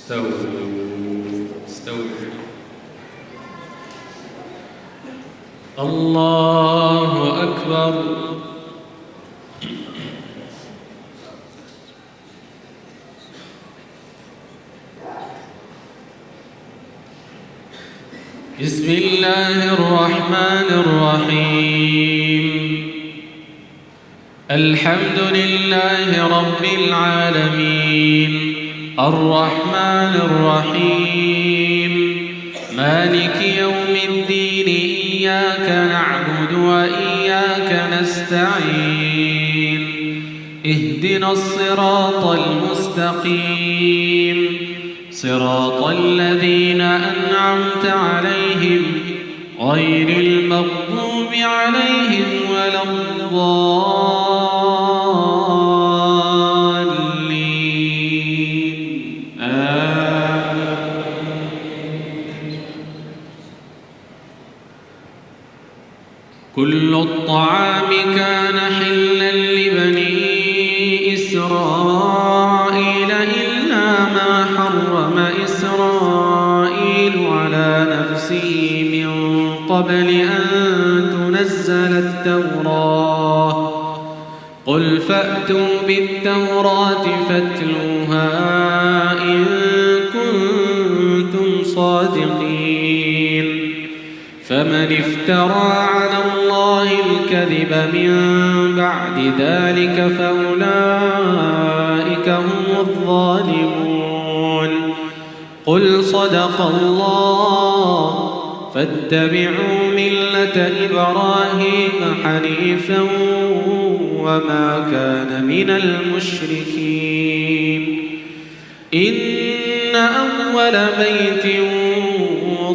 استووا. الله أكبر. بسم الله الرحمن الرحيم. الحمد لله رب العالمين الرحمن الرحيم مالك يوم الدين إياك نعبد وإياك نستعين اهدنا الصراط المستقيم صراط الذين أنعمت عليهم غير المغضوب عليهم ولا الضالين كل الطعام كان حلا لبني إسرائيل إلا ما حرم إسرائيل على نفسه من قبل أن تنزل التوراة قل فأتوا بالتوراة فاتلوها إن كنتم صادقين فمن افترى على الله الكذب من بعد ذلك فأولئك هم الظالمون قل صدق الله فاتبعوا ملة إبراهيم حنيفا وما كان من المشركين إن أول بيت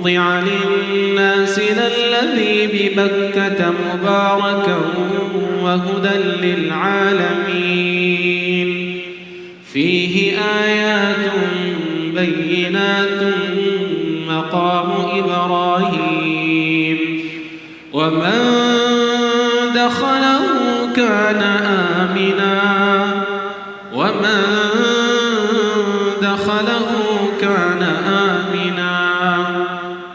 وضع للناس للذي ببكة مباركا وهدى للعالمين فيه آيات بينات مقام إبراهيم ومن دخله كان آمنا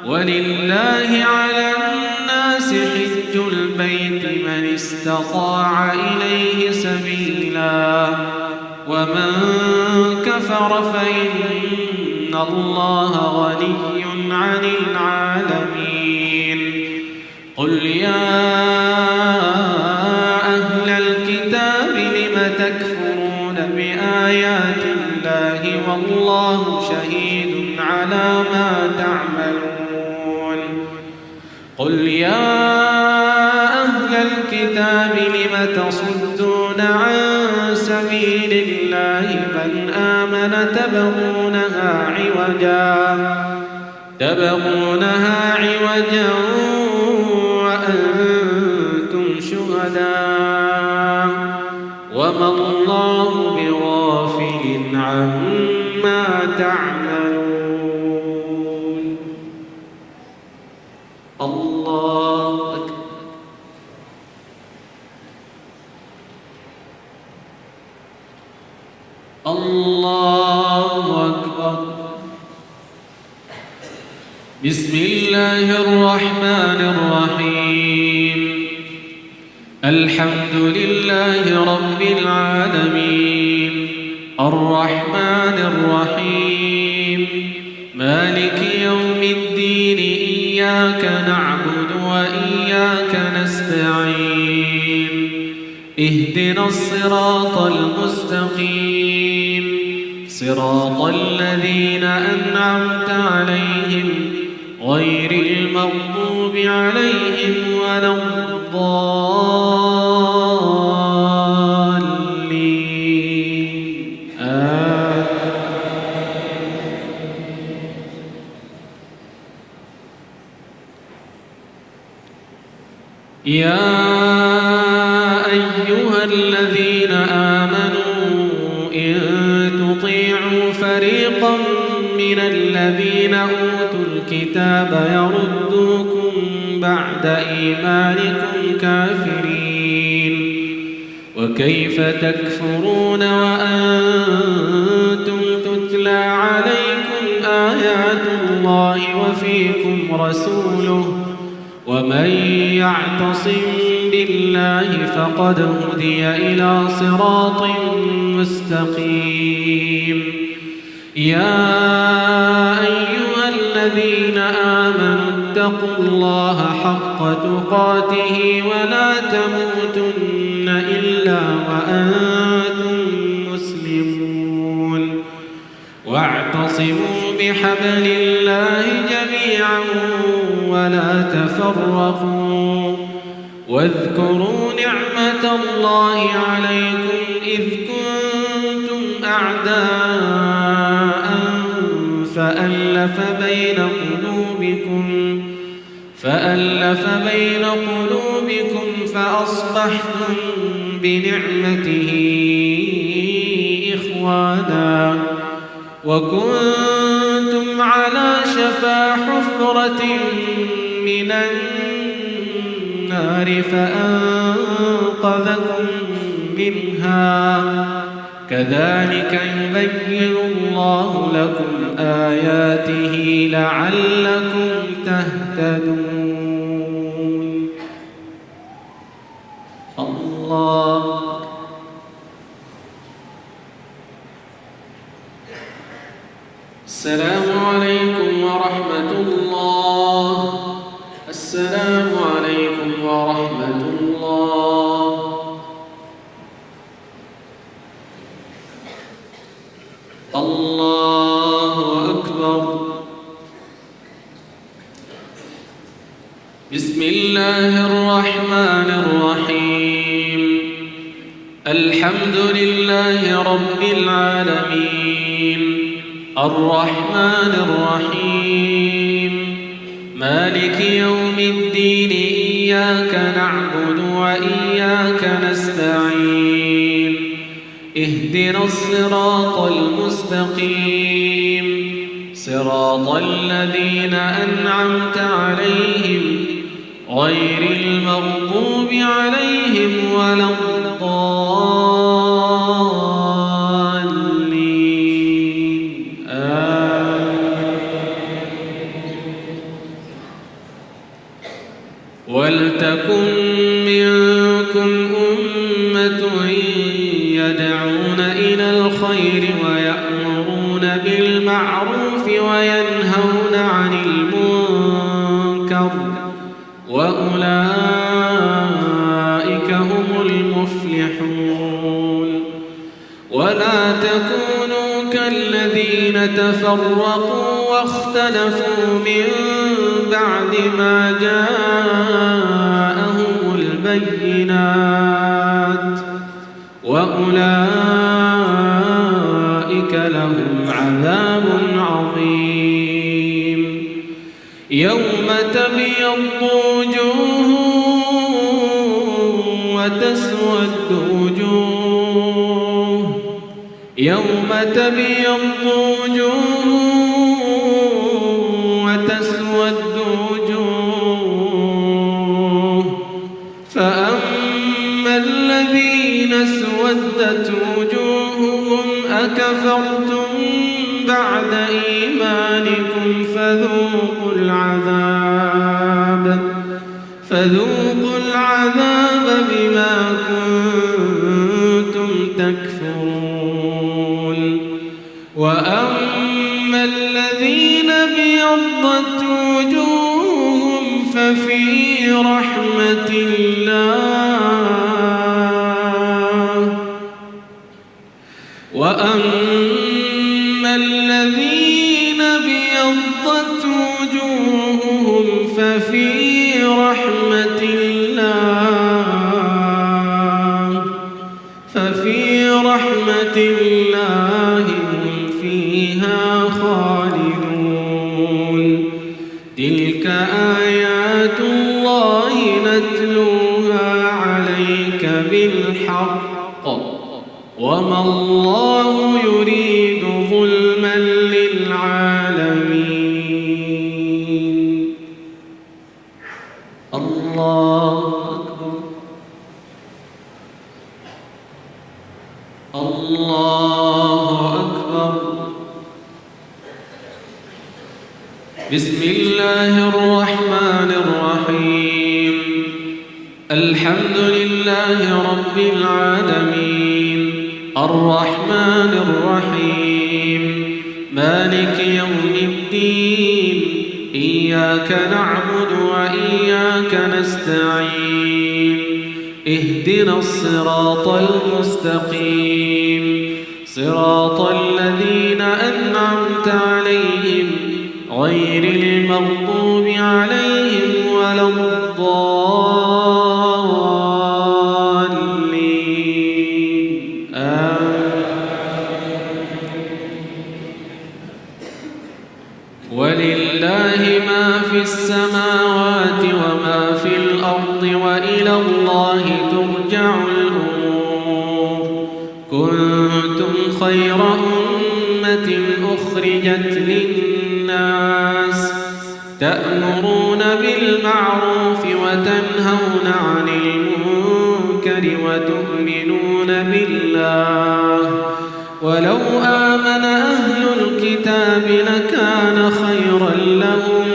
ولله على الناس حج البيت من استطاع إليه سبيلا ومن كفر فإن الله غني عن العالمين قل يا أهل الكتاب لم تكفرون بآيات الله والله شهيد على ما تعملون قل يا أهل الكتاب لم تصدون عن سبيل الله من آمن تبغونها عوجا وأنتم شهداء وما الله بغافل عما تعملون الله أكبر. الله أكبر. بسم الله الرحمن الرحيم الحمد لله رب العالمين الرحمن الرحيم مالك يوم الدين إياك نعبد وإياك نستعين اهدنا الصراط المستقيم صراط الذين أنعمت عليهم غير المغضوب عليهم ولا الضالين يا أيها الذين آمنوا إن تطيعوا فريقا من الذين أوتوا الكتاب يردوكم بعد إيمانكم كافرين وكيف تكفرون وأنتم تتلى عليكم آيات الله وفيكم رسوله ومن يعتصم بالله فقد هدي إلى صراط مستقيم يا أيها الذين آمنوا اتقوا الله حق تقاته ولا تموتن إلا وأنتم مسلمون واعتصموا بحبل الله جميعا ولا تفرقوا واذكروا نعمة الله عليكم إذ كنتم أعداء فألف بين قلوبكم فأصبحتم بنعمته إخوانا وكنتم على شفا حفرة من النار فأنقذكم منها كذلك يبين الله لكم آياته لعلكم تهتدون. الله السلام عليكم ورحمة الله. السلام عليكم ورحمة الله. الله أكبر. بسم الله الرحمن الرحيم. الحمد لله رب العالمين الرحمن الرحيم مالك يوم الدين إياك نعبد وإياك نستعين اهدنا الصراط المستقيم صراط الذين أنعمت عليهم غير المغضوب عليهم ولا الضالين ولتكن منكم أمة يدعون إلى الخير ويأمرون بالمعروف وينهون عن المنكر وأولئك هم المفلحون. ولا تكونوا كالذين تفرقوا واختلفوا من بعد ما جاءهم البينات وأولئك لهم عذاب عظيم. يوم تبيض وجوه وتسود وجوه يوم تبيض وجوه وتسود وجوه فأما الذين اسودت وجوههم أكفرتم بعد إيمانكم فذوقوا العذاب بما كنتم تكفرون. وأما الذين ابيضت وجوههم ففي رحمة الله وأما الذين ابيضت وجوههم ففي رحمة الله هم فيها خالدون. تلك آيات الله نتلوها عليك بالحق وما الله يريد ظلما للعالمين. الله أكبر. الله أكبر. بسم الله الرحمن الرحيم. الحمد لله رب العالمين، الرحمن الرحيم، مالك يوم الدين، إياك نعبد وإياك نستعين، اهدنا الصراط المستقيم، صراط الذين أنعمت عليهم غير المغضوب عليهم ولا الضالين. ولله ما في السماوات وما في الأرض وإلى الله ترجع الأمور. كنتم خير أمة أخرجت للناس تأمرون بالمعروف وتنهون عن المنكر وتؤمنون بالله. ولو آمن أهل الكتاب لكان خيرا لهم،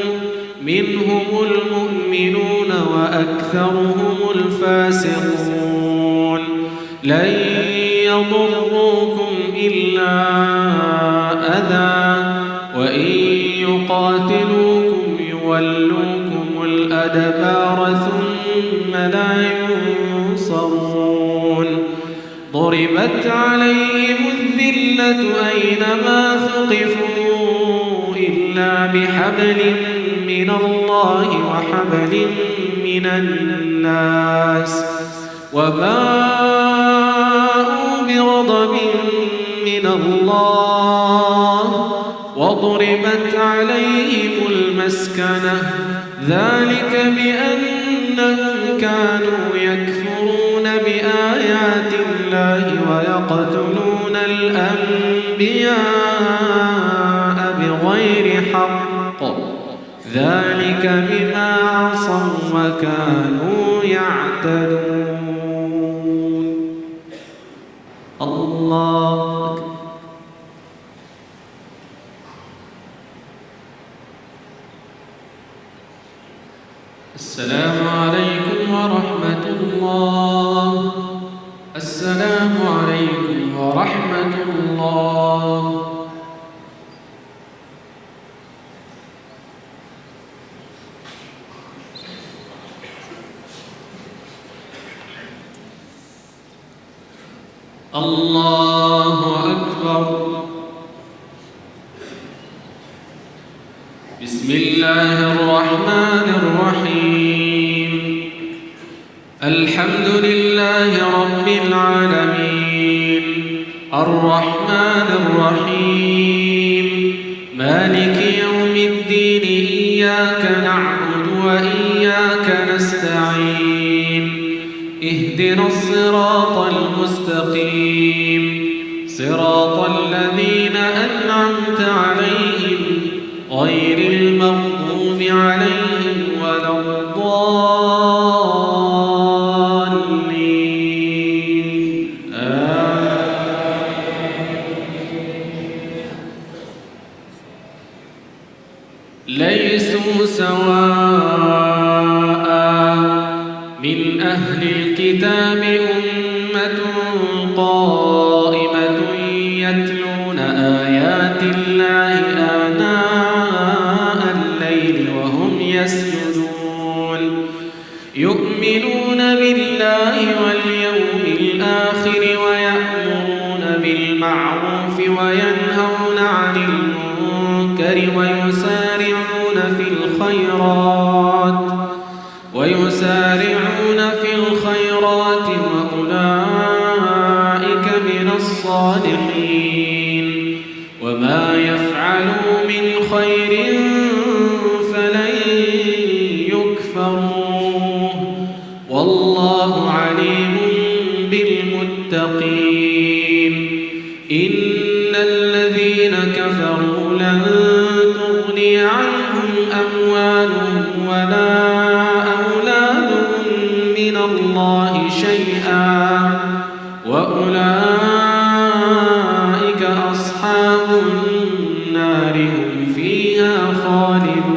منهم المؤمنون وأكثرهم الفاسقون. لن يضروكم إلا أذى، وإن يقاتلوكم يولوكم الأدبار ثم لا ينصرون. ضربت عليهم الذلة أينما ثقفوا إلا بحبل من الله وحبل من الناس، وباءوا بغضب من الله وضربت عليهم المسكنة. ذلك بأنهم كانوا يكفرون بآيات الله ويقتلون الأنبياء بغير حق. ذلك بما عصوا وكانوا يعتدون. الله أكبر. السلام عليكم ورحمة الله. السلام عليكم ورحمة الله. الله أكبر. بسم الله الرحمن الرحيم. الحمد لله رب العالمين، الرحمن الرحيم، مالك يوم الدين، إياك نعبد وإياك نستعين، اهدنا الصراط المستقيم، صراط الذين أنعمت عليهم غير المغضوب عليهم ولا الضالين. ليسوا سواء من أهل الكتاب أمة قائمة يتلون آيات الله آناء الليل وهم يسجدون، يؤمنون بالله واليوم الآخر ويأمرون بالمعروف وينهون عن المنكر ويسارعون في الخيرات وأولئك من الصالحين. وما يفعلوا من خير فلن يكفروه، والله عليم بالمتقين. إن الذين كفروا لن تغني عنهم أموالهم ولا أولادهم من الله شيئا، وأولئك أصحاب النار هم فيها خالدون.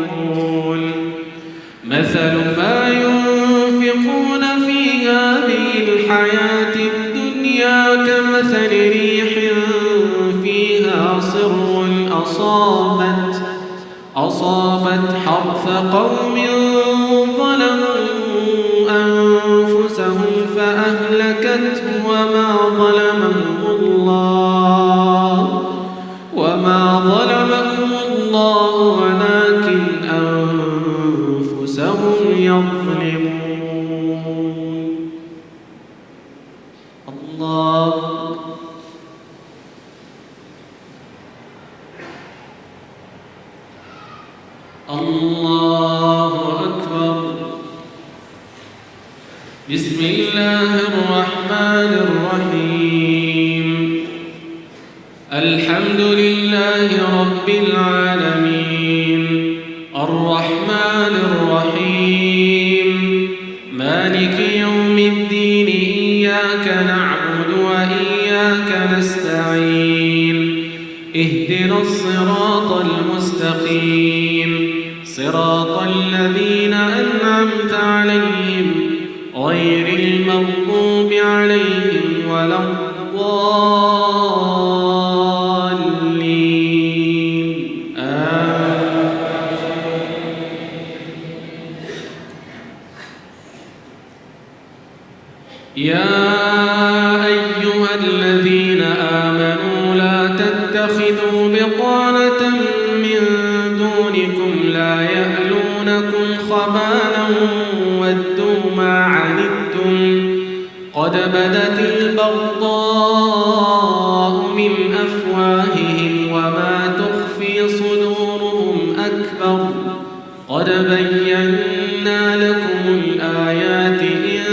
أصابت حرث قوم ظلموا أنفسهم فأهلكته وما ظلمهم الله ولكن أنفسهم يظلمون. الله أكبر. بسم الله الرحمن الرحيم. الحمد لله رب العالمين الرحمن الرحيم مالك يوم الدين إياك نعبد وإياك نستعين اهدنا الصراط المستقيم صراط الذين أنعمت عليهم غير المغضوب عليهم ولا الضالين يا أيها الذين آمنوا لا تتخذوا بطانة من دونكم لا يألونكم خبالا ودوا ما عنتم قد بدت البغضاء من أفواههم وما تخفي صدورهم أكبر قد بينا لكم الآيات إن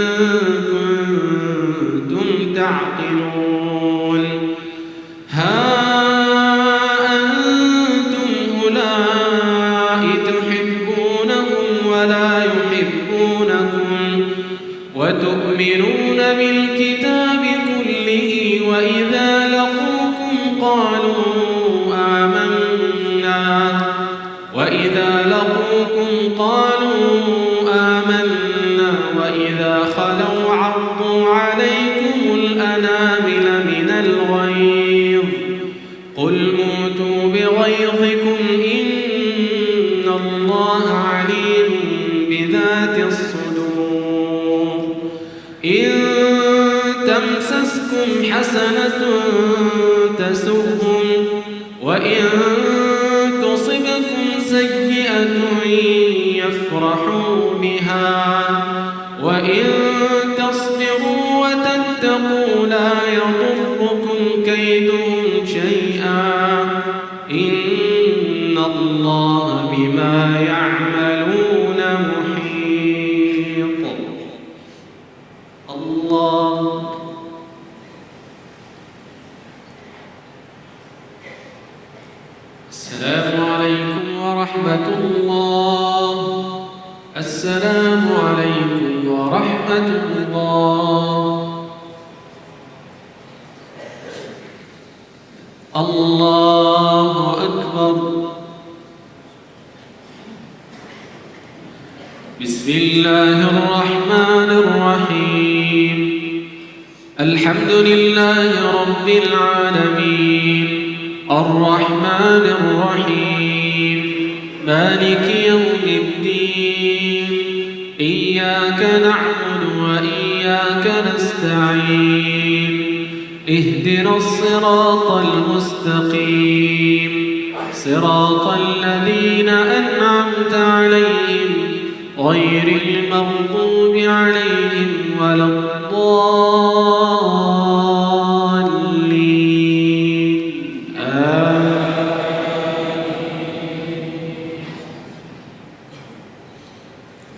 كنتم تعقلون. ها أنتم أولئك تحبونهم ولا يحبونكم وتؤمنون بالكتاب كله وإذا لقوكم قالوا آمنا وإذا خلوا عضوا عليكم الأنامل من الغيظ قل موتوا بغيظكم إن الله عليم بذات الصدور. إن تمسسكم حسنة تسؤهم وإن تصبكم سيئة يفرحوا بها وإن تصبروا وتتقوا لا يضركم كيدهم شيئا إن الله بما يعملون محيط. الله السلام عليكم ورحمة الله. السلام عليكم ورحمة الله. الله أكبر. بسم الله الرحمن الرحيم. الحمد لله رب العالمين الرحمن الرحيم مالك يوم الدين إياك نعبد وإياك نستعين اهدنا الصراط المستقيم صراط الذين أنعمت عليهم غير المغضوب عليهم ولا الضالين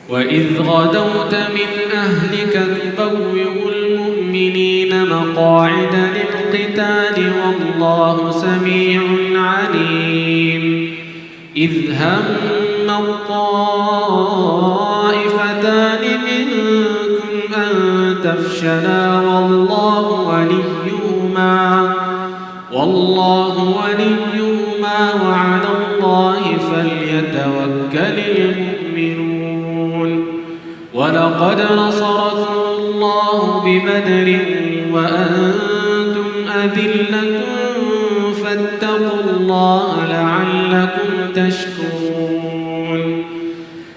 وإذ غدوت من أهلك تبوئ المؤمنين مقاعد للقتال والله سميع عليم. إذ هم الطائفتان منكم أن تفشلا والله وليهما وعلى الله فليتوكل المؤمنون. ولقد نصركم الله ببدر وأنتم أذلة فاتقوا الله لعلكم تشكرون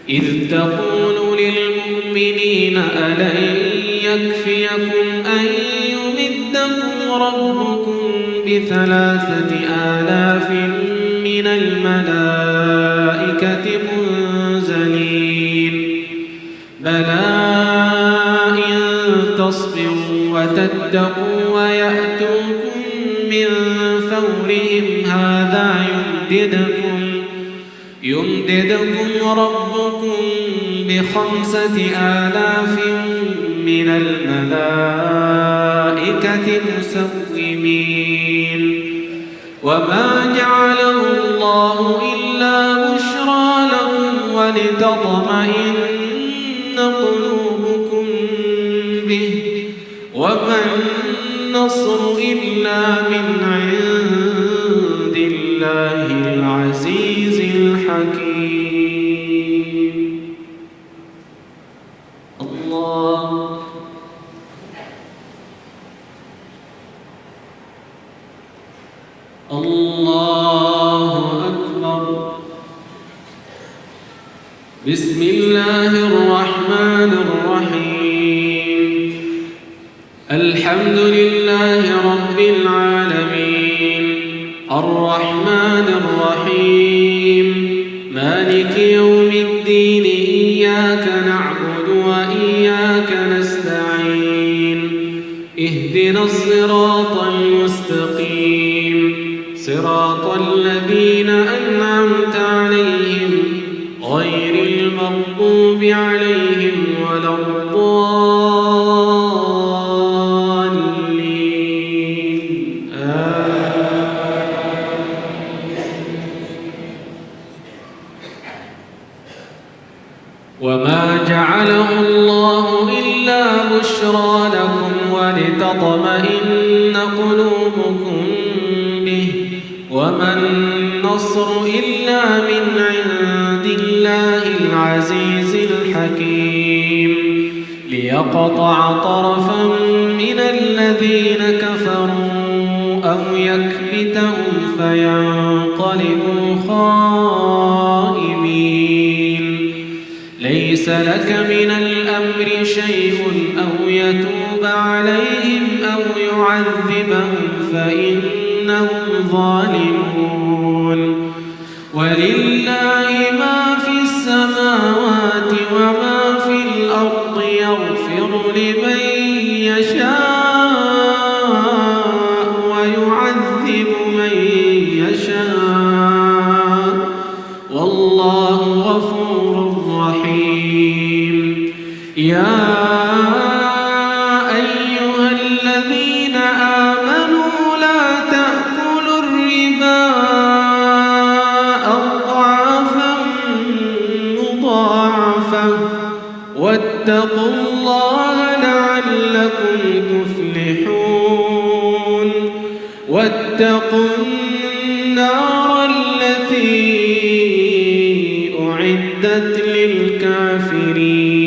إذ تقول للمؤمنين ألن يكفيكم أن يمدكم ربكم ب3,000 من الملائكة منزلين بلى إن تصبروا وتتقوا ويأتوكم من فورهم هذا يمددكم ربكم ب5,000 من الملائكة مسومين وما جعله الله إلا بشرى لكم ولتطمئن قلوبكم به وما النصر إلا من عند الله العزيز الحكيم. الله أكبر. بسم الله الرحمن الرحيم. الحمد لله رب العالمين الرحمن الرحيم مالك يوم الدين إياك نعبد وإياك نستعين اهدنا الصراط المستقيم صراط الذين أنعمت عليهم غير المغضوب عليهم ولا الضالين وما جعله الله إلا بشرى لكم ولتطمئن قلوبكم به وما النصر إلا من عند الله العزيز الحكيم ليقطع طرفا من الذين كفروا أو يكبتهم فينقلبوا خائبين ليس لك من الأمر شيء أو يتوب عليهم أو يعذبهم فإنهم ظالمون ولله ما في السماوات وما في الأرض يغفر لمن يشاء ويعذب من يشاء والله غفور رحيم. يا أيها الذين آمنوا لا تأكلوا الربا أضعافا مضاعفة واتقوا الله لعلكم تفلحون واتقوا النار التي أعدت للكافرين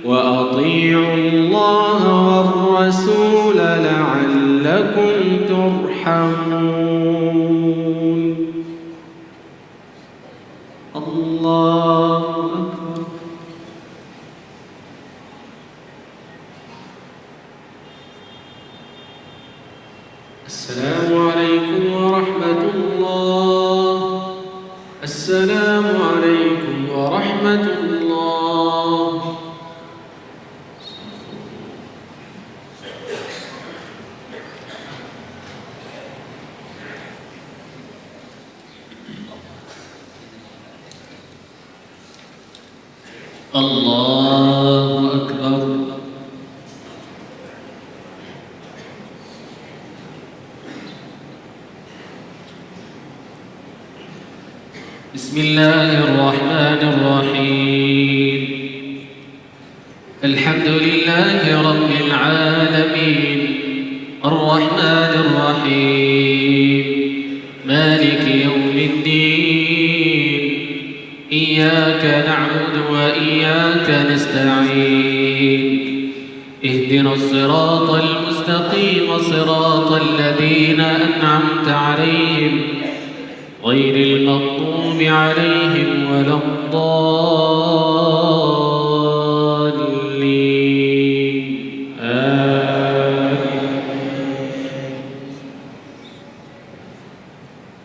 وأطيعوا الله والرسول لعلكم ترحمون. الله أكبر. السلام عليكم ورحمة الله. السلام عليكم ورحمة الله. الله أكبر. بسم الله الرحمن الرحيم. الحمد لله رب العالمين الرحمن الرحيم مالك يوم الدين إياك نعبد وإياك نستعين اهدنا الصراط المستقيم صراط الذين أنعمت عليهم غير المغضوب عليهم ولا الضالين آمين.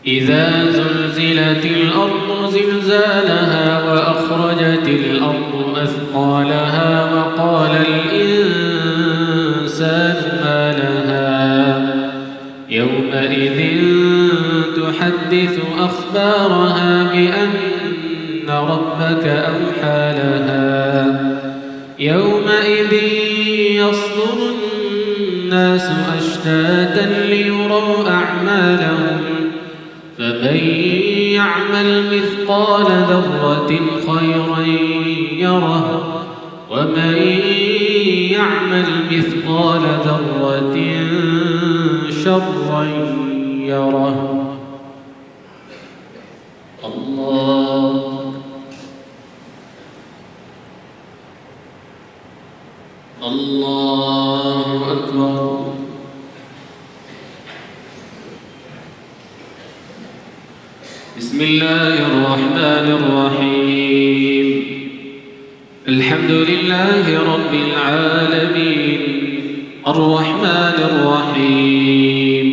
إذا زلزلت الأرض زلزالها وأخرجت الأرض أثقالها وقال الإنسان ما لها يومئذ تحدث أخبارها بأن ربك أوحى لها يومئذ يصدر الناس أشتاتا ليروا أعمالهم فمن يعمل مثقال ذرة خيرا يره ومن يعمل مثقال ذرة شرا يره. الله أكبر. بسم الله الرحمن الرحيم. الحمد لله رب العالمين الرحمن الرحيم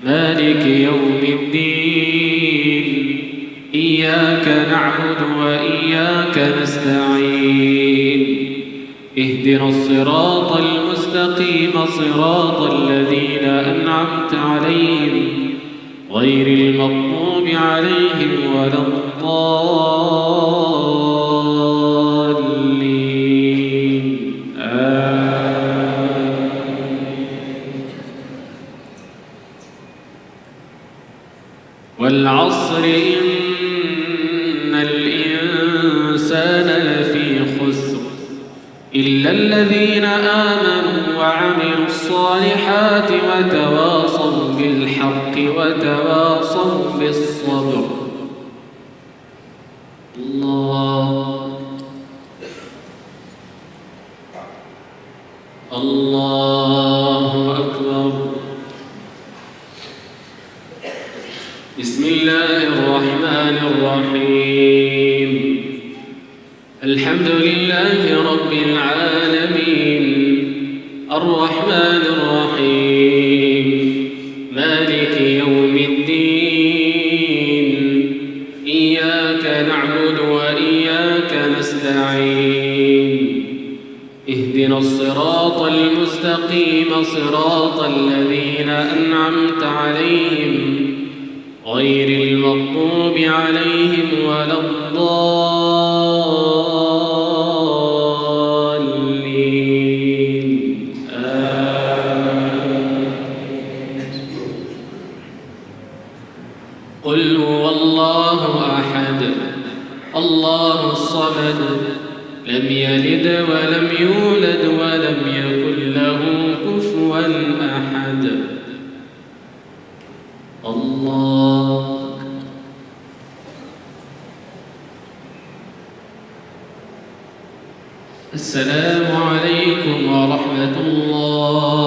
مالك يوم الدين إياك نعبد وإياك نستعين اهدنا الصراط المستقيم صراط الذين أنعمت عليهم غير المغضوب عليهم ولا الضالين آمين. والعصر إن الإنسان لفي خسر إلا الذين آمنوا وعملوا الصالحات وتواصوا بالحق وتواصوا بالصبر. الله أكبر. بسم الله الرحمن الرحيم. الحمد لله رب العالمين الرحمن الرحيم مالك يوم الدين إياك نعبد وإياك نستعين اهدنا الصراط المستقيم صراط الذين أنعمت عليهم غير المغضوب عليهم ولا الضالين آمين. قل هو الله أحد الله الصمد لم يلد ولم يولد ولم يكن له كفوا أحد. الله. السلام عليكم ورحمة الله